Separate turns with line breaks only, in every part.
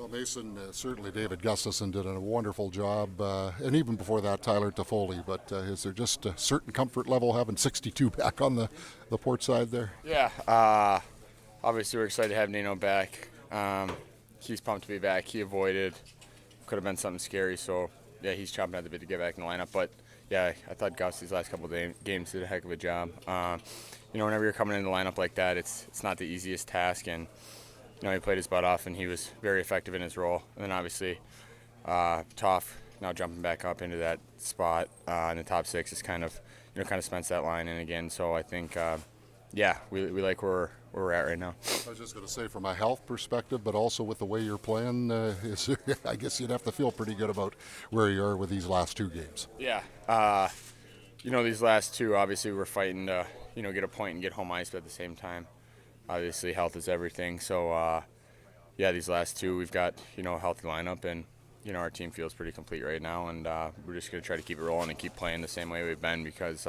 Well, Mason, certainly David Gustafson did a wonderful job, and even before that, Tyler Toffoli. But is there just a certain comfort level having 62 back on the port side there?
Yeah, obviously we're excited to have Nino back. He's pumped to be back. He avoided, could have been something scary, so yeah, he's chomping at the bit to get back in the lineup. But yeah, I thought Gus these last couple of games did a heck of a job. Whenever you're coming in the lineup like that, it's not the easiest task, and he played his butt off, and he was very effective in his role. And then obviously, Toff now jumping back up into that spot in the top six is kind of cements that line in again. So I think, we like where we're at right now.
I was just going to say, from a health perspective, but also with the way you're playing, I guess you'd have to feel pretty good about where you are with these last two games.
Yeah. These last two, obviously, we're fighting to, get a point and get home ice, but at the same time, obviously, health is everything. So, these last two, we've got, a healthy lineup, and, our team feels pretty complete right now, and we're just going to try to keep it rolling and keep playing the same way we've been because,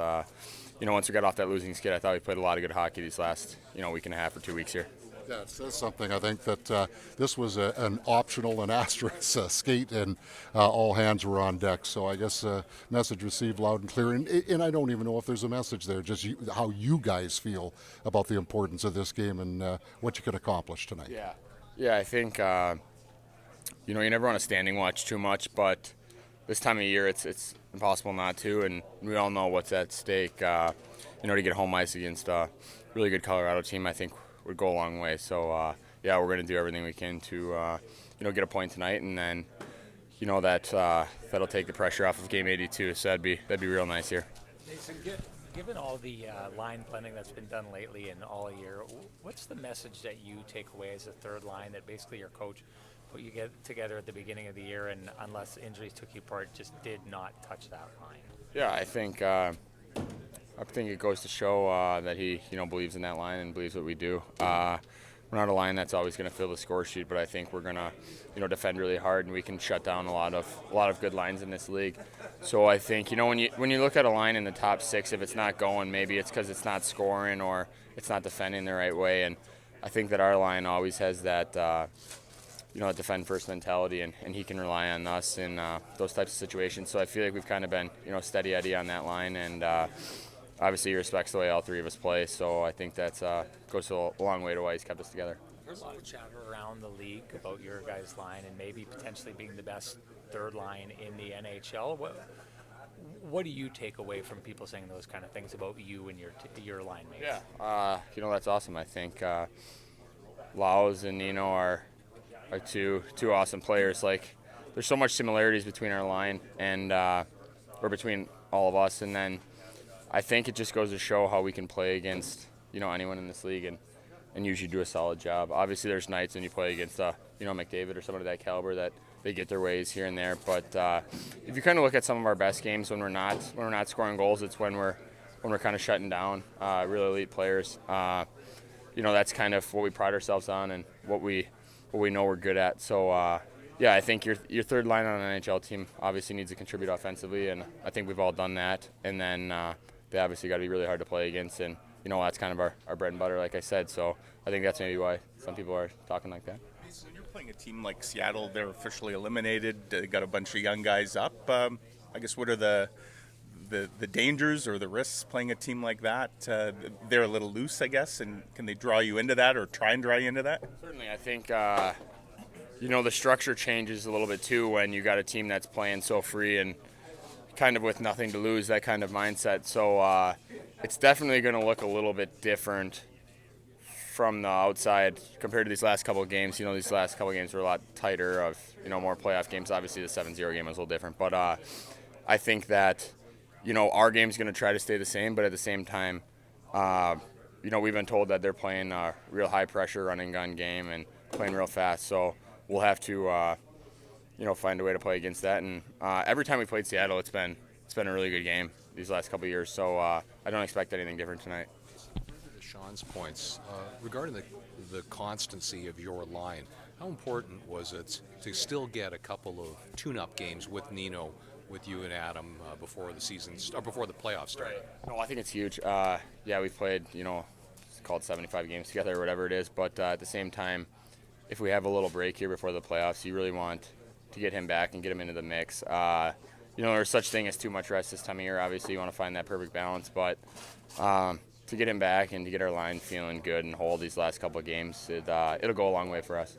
once we got off that losing skid, I thought we played a lot of good hockey these last, week and a half or 2 weeks here.
Yeah, it says something. I think that this was an optional, an asterisk skate, and all hands were on deck. So I guess message received loud and clear. And I don't even know if there's a message there, just how you guys feel about the importance of this game and what you could accomplish tonight.
Yeah, I think, you never want to standing watch too much, but this time of year it's impossible not to, and we all know what's at stake. To get home ice against a really good Colorado team, I think would go a long way. So, we're going to do everything we can to, get a point tonight, and then, that'll take the pressure off of Game 82. So that'd be real nice here.
Mason, given all the line blending that's been done lately and all year, what's the message that you take away as a third line that basically your coach put you together at the beginning of the year, and unless injuries took you apart, just did not touch that line?
Yeah, I think it goes to show that he believes in that line and believes what we do. We're not a line that's always going to fill the score sheet, but I think we're going to defend really hard, and we can shut down a lot of good lines in this league. So I think when you look at a line in the top six, if it's not going, maybe it's because it's not scoring or it's not defending the right way. And I think that our line always has that that defend first mentality, and he can rely on us in those types of situations. So I feel like we've kind of been steady Eddie on that line, and obviously he respects the way all three of us play. So I think that goes a long way to why he's kept us together.
There's a lot of chatter around the league about your guys' line and maybe potentially being the best third line in the NHL. What do you take away from people saying those kind of things about you and your line mates?
Yeah, that's awesome. I think Laos and Nino are two awesome players. Like, there's so much similarities between our line and or between all of us, and then I think it just goes to show how we can play against anyone in this league and usually do a solid job. Obviously, there's nights when you play against McDavid or someone of that caliber that they get their ways here and there. But if you kind of look at some of our best games when we're not scoring goals, it's when we're kind of shutting down really elite players. That's kind of what we pride ourselves on and what we know we're good at. So, I think your third line on an NHL team obviously needs to contribute offensively, and I think we've all done that. And then they obviously got to be really hard to play against, and that's kind of our bread and butter, like I said. So I think that's maybe why some people are talking like that.
So you're playing a team like Seattle. They're officially eliminated. They got a bunch of young guys up. I guess what are the dangers or the risks playing a team like that? They're a little loose, I guess, and can they draw you into that or try and draw you into that?
Certainly. I think, the structure changes a little bit too when you got a team that's playing so free and kind of with nothing to lose, that kind of mindset. So it's definitely going to look a little bit different from the outside compared to these last couple of games. These last couple of games were a lot tighter of, more playoff games. Obviously the 7-0 game was a little different. But I think that, our game's going to try to stay the same, but at the same time, we've been told that they're playing a real high-pressure run-and-gun game and playing real fast. So we'll have to, find a way to play against that. And every time we played Seattle, it's been a really good game these last couple of years. So I don't expect anything different tonight.
To Sean's points, regarding the constancy of your line, how important was it to still get a couple of tune-up games with Nino, with you and Adam before the playoffs started?
Right. No, I think it's huge. We've played, it's called 75 games together or whatever it is, but at the same time, if we have a little break here before the playoffs, you really want to get him back and get him into the mix. There's such thing as too much rest this time of year. Obviously, you want to find that perfect balance, but to get him back and to get our line feeling good and hold these last couple of games, it'll go a long way for us.